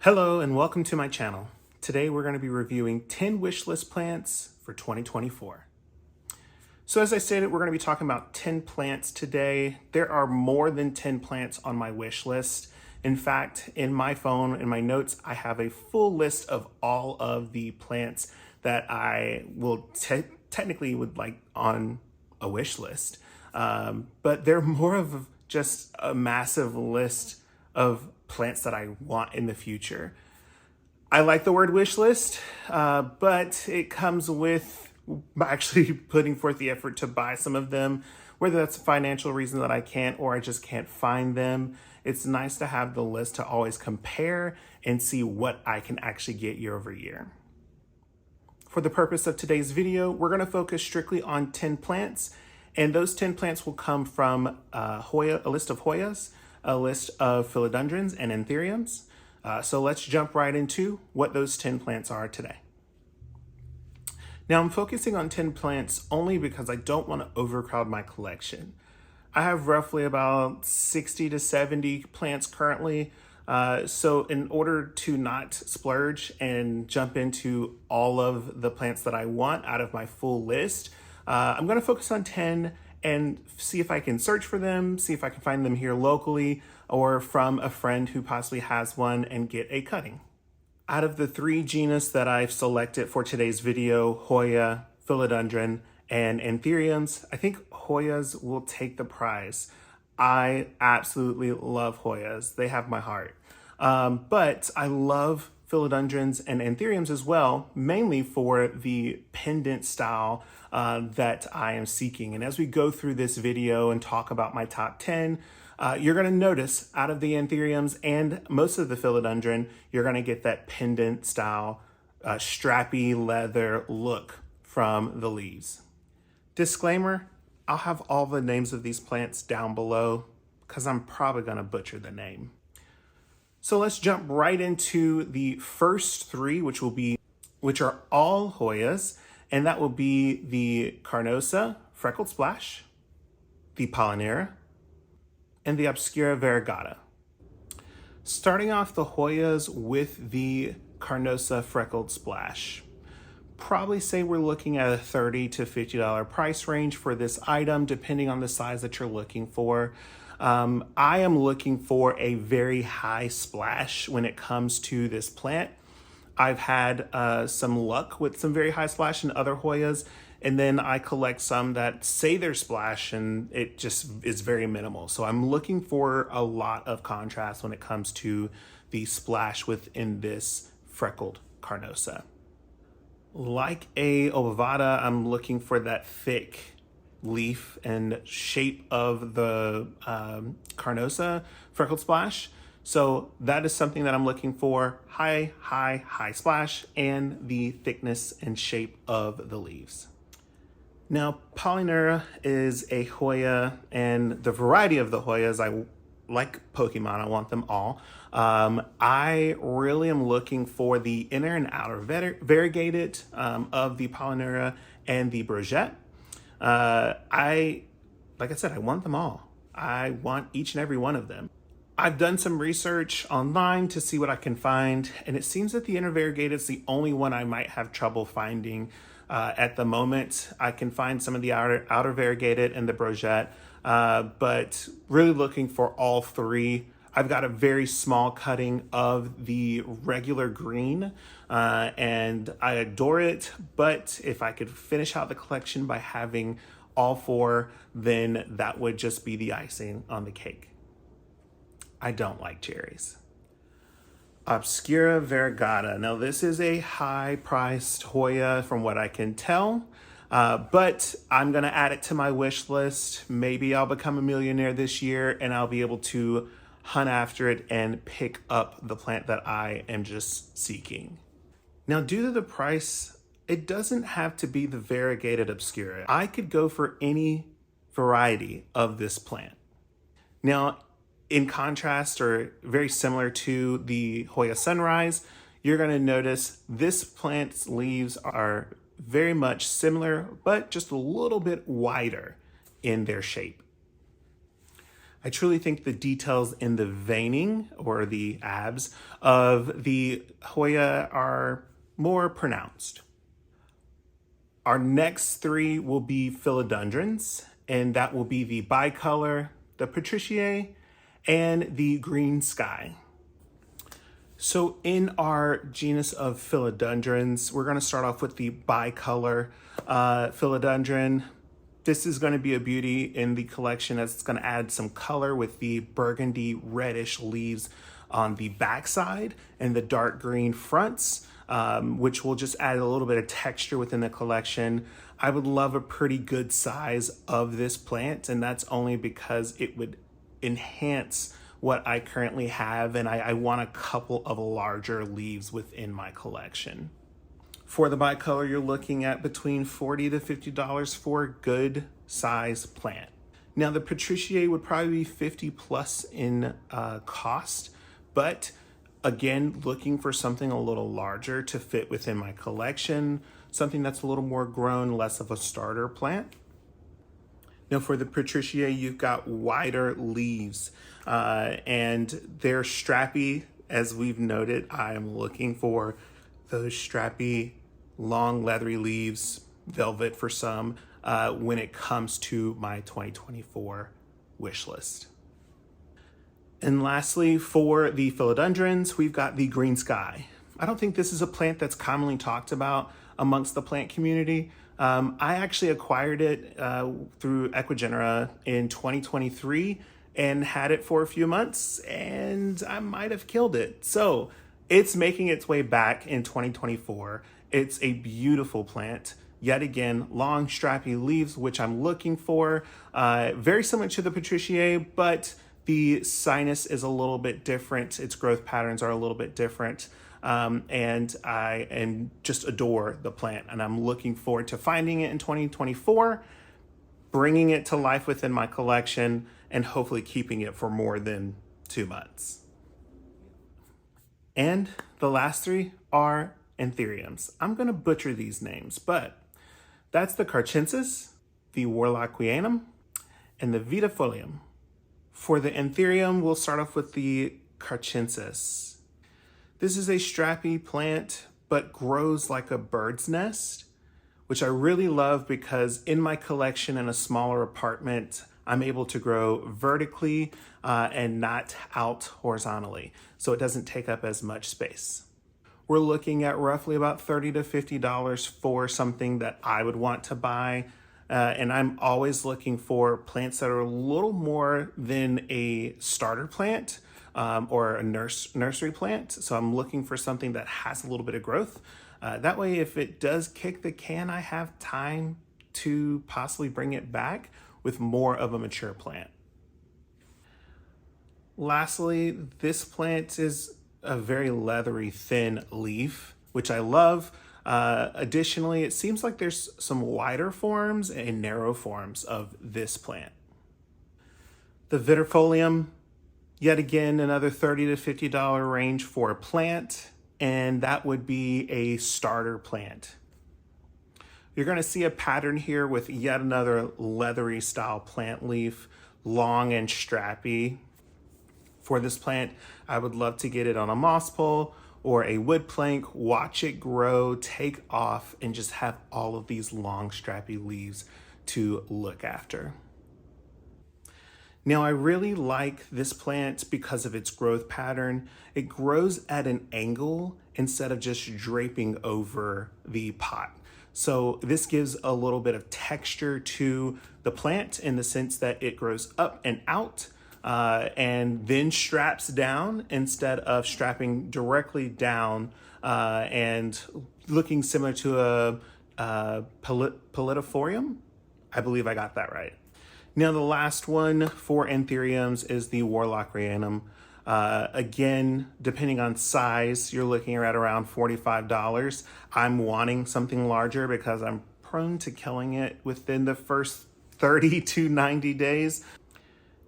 Hello and welcome to my channel. Today we're going to be reviewing 10 wish list plants for 2024. So as I stated, we're going to be talking about 10 plants today. There are more than 10 plants on my wish list. In fact, in my phone, in my notes, I have a full list of all of the plants that I will technically would like on a wish list. But they're more of just a massive list of plants that I want in the future. I like the word wish list, but it comes with actually putting forth the effort to buy some of them, whether that's a financial reason that I can't or I just can't find them. It's nice to have the list to always compare and see what I can actually get year over year. For the purpose of today's video, we're going to focus strictly on 10 plants, and those 10 plants will come from Hoya, a list of Hoyas, a list of Philodendrons and Anthuriums. So let's jump right into what those 10 plants are today. Now I'm focusing on 10 plants only because I don't want to overcrowd my collection. I have roughly about 60 to 70 plants currently. So in order to not splurge and jump into all of the plants that I want out of my full list, I'm going to focus on 10 and see if I can search for them, see if I can find them here locally or from a friend who possibly has one and get a cutting. Out of the 3 genus that I've selected for today's video, Hoya, Philodendron, and Anthuriums, I think Hoyas will take the prize. I absolutely love Hoyas. They have my heart. But I love Philodendrons and Anthuriums as well, mainly for the pendant style that I am seeking. And as we go through this video and talk about my top 10, you're going to notice out of the Anthuriums and most of the Philodendron, you're going to get that pendant style, strappy leather look from the leaves. Disclaimer, I'll have all the names of these plants down below because I'm probably going to butcher the name. So let's jump right into the first 3, which are all Hoyas, and that will be the Carnosa Freckled Splash, the Polynera, and the Obscura Variegata. Starting off the Hoyas with the Carnosa Freckled Splash. Probably say we're looking at a $30 to $50 price range for this item, depending on the size that you're looking for. I am looking for a very high splash when it comes to this plant. I've had some luck with some very high splash in other Hoyas, and then I collect some that say they're splash and it just is very minimal. So I'm looking for a lot of contrast when it comes to the splash within this freckled Carnosa. Like a Ovada, I'm looking for that thick leaf and shape of the Carnosa Freckled Splash. So that is something that I'm looking for, high splash and the thickness and shape of the leaves. Now, Polynera is a Hoya, and the variety of the Hoyas, I like Pokemon, I want them all. I really am looking for the inner and outer variegated of the Polynera and the Brogette. Like I said, I want them all. I want each and every one of them. I've done some research online to see what I can find, and it seems that the inner variegated is the only one I might have trouble finding at the moment. I can find some of the outer variegated and the Brogette, but really looking for all 3. I've got a very small cutting of the regular green, and I adore it, but if I could finish out the collection by having all 4, then that would just be the icing on the cake. I don't like cherries. Obscura Variegata. Now this is a high-priced Hoya from what I can tell, but I'm gonna add it to my wish list. Maybe I'll become a millionaire this year and I'll be able to hunt after it and pick up the plant that I am just seeking. Now, due to the price, it doesn't have to be the variegated Obscura. I could go for any variety of this plant. Now, in contrast or very similar to the Hoya Sunrise, you're going to notice this plant's leaves are very much similar, but just a little bit wider in their shape. I truly think the details in the veining or the abs of the Hoya are more pronounced. Our next three will be philodendrons, and that will be the bicolor, the patriciae, and the green sky. So in our genus of philodendrons, we're going to start off with the bicolor philodendron. This is going to be a beauty in the collection as it's going to add some color with the burgundy reddish leaves on the backside and the dark green fronts, which will just add a little bit of texture within the collection. I would love a pretty good size of this plant, and that's only because it would enhance what I currently have, and I want a couple of larger leaves within my collection. For the bicolor, you're looking at between $40 to $50 for a good size plant. Now the patriciae would probably be 50 plus in cost, but again, looking for something a little larger to fit within my collection, something that's a little more grown, less of a starter plant. Now for the patriciae, you've got wider leaves and they're strappy. As we've noted, I am looking for those strappy, long, leathery leaves, velvet for some, when it comes to my 2024 wish list. And lastly, for the philodendrons, we've got the green sky. I don't think this is a plant that's commonly talked about amongst the plant community. I actually acquired it through Equigenera in 2023 and had it for a few months, and I might have killed it. So it's making its way back in 2024. It's a beautiful plant. Yet again, long strappy leaves, which I'm looking for. Very similar to the patriciae, but the sinus is a little bit different. Its growth patterns are a little bit different. And I just adore the plant, and I'm looking forward to finding it in 2024, bringing it to life within my collection, and hopefully keeping it for more than 2 months. And the last three are anthuriums. I'm going to butcher these names, but that's the Carchensis, the Warlockianum, and the Vitafolium. For the anthurium, we'll start off with the Carchensis. This is a strappy plant, but grows like a bird's nest, which I really love because in my collection in a smaller apartment, I'm able to grow vertically and not out horizontally, so it doesn't take up as much space. We're looking at roughly about $30 to $50 for something that I would want to buy. And I'm always looking for plants that are a little more than a starter plant or a nursery plant. So I'm looking for something that has a little bit of growth. That way, if it does kick the can, I have time to possibly bring it back with more of a mature plant. Lastly, this plant is a very leathery, thin leaf, which I love. Additionally, it seems like there's some wider forms and narrow forms of this plant. The Vitafolium, yet again, another $30 to $50 range for a plant, and that would be a starter plant. You're going to see a pattern here with yet another leathery style plant leaf, long and strappy. For this plant, I would love to get it on a moss pole or a wood plank, watch it grow, take off, and just have all of these long strappy leaves to look after. Now, I really like this plant because of its growth pattern. It grows at an angle instead of just draping over the pot. So this gives a little bit of texture to the plant in the sense that it grows up and out and then straps down instead of strapping directly down and looking similar to a Philodendron. I believe I got that right. Now the last one for anthuriums is the Warlockianum. Again, depending on size, you're looking at around $45. I'm wanting something larger because I'm prone to killing it within the first 30 to 90 days.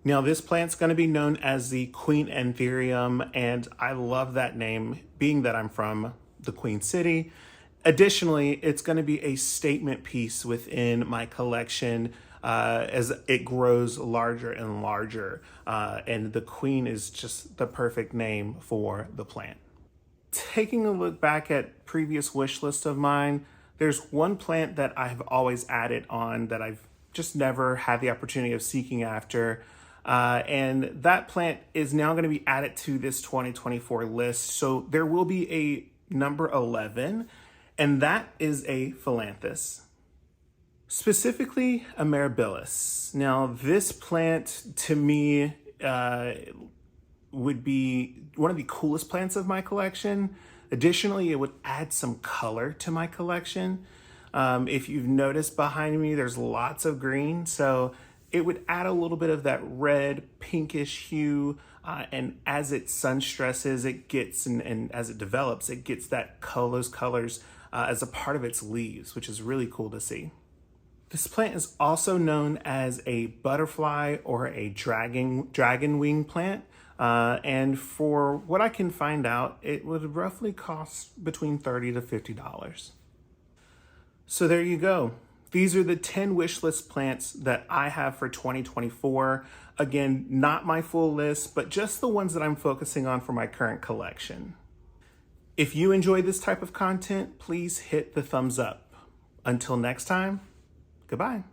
Now this plant's going to be known as the Queen Anthurium, and I love that name, being that I'm from the Queen City. Additionally, it's going to be a statement piece within my collection as it grows larger and larger. And the queen is just the perfect name for the plant. Taking a look back at previous wish lists of mine, there's one plant that I've always added on that I've just never had the opportunity of seeking after. And that plant is now going to be added to this 2024 list. So there will be a number 11, and that is a Philanthus. Specifically, a Mirabilis. Now, this plant to me would be one of the coolest plants of my collection. Additionally, it would add some color to my collection. If you've noticed behind me, there's lots of green, so it would add a little bit of that red, pinkish hue, and as it sun stresses, it gets, and as it develops, it gets those colors as a part of its leaves, which is really cool to see. This plant is also known as a butterfly or a dragon wing plant. And for what I can find out, it would roughly cost between $30 to $50. So there you go. These are the 10 wish list plants that I have for 2024. Again, not my full list, but just the ones that I'm focusing on for my current collection. If you enjoy this type of content, please hit the thumbs up. Until next time, goodbye.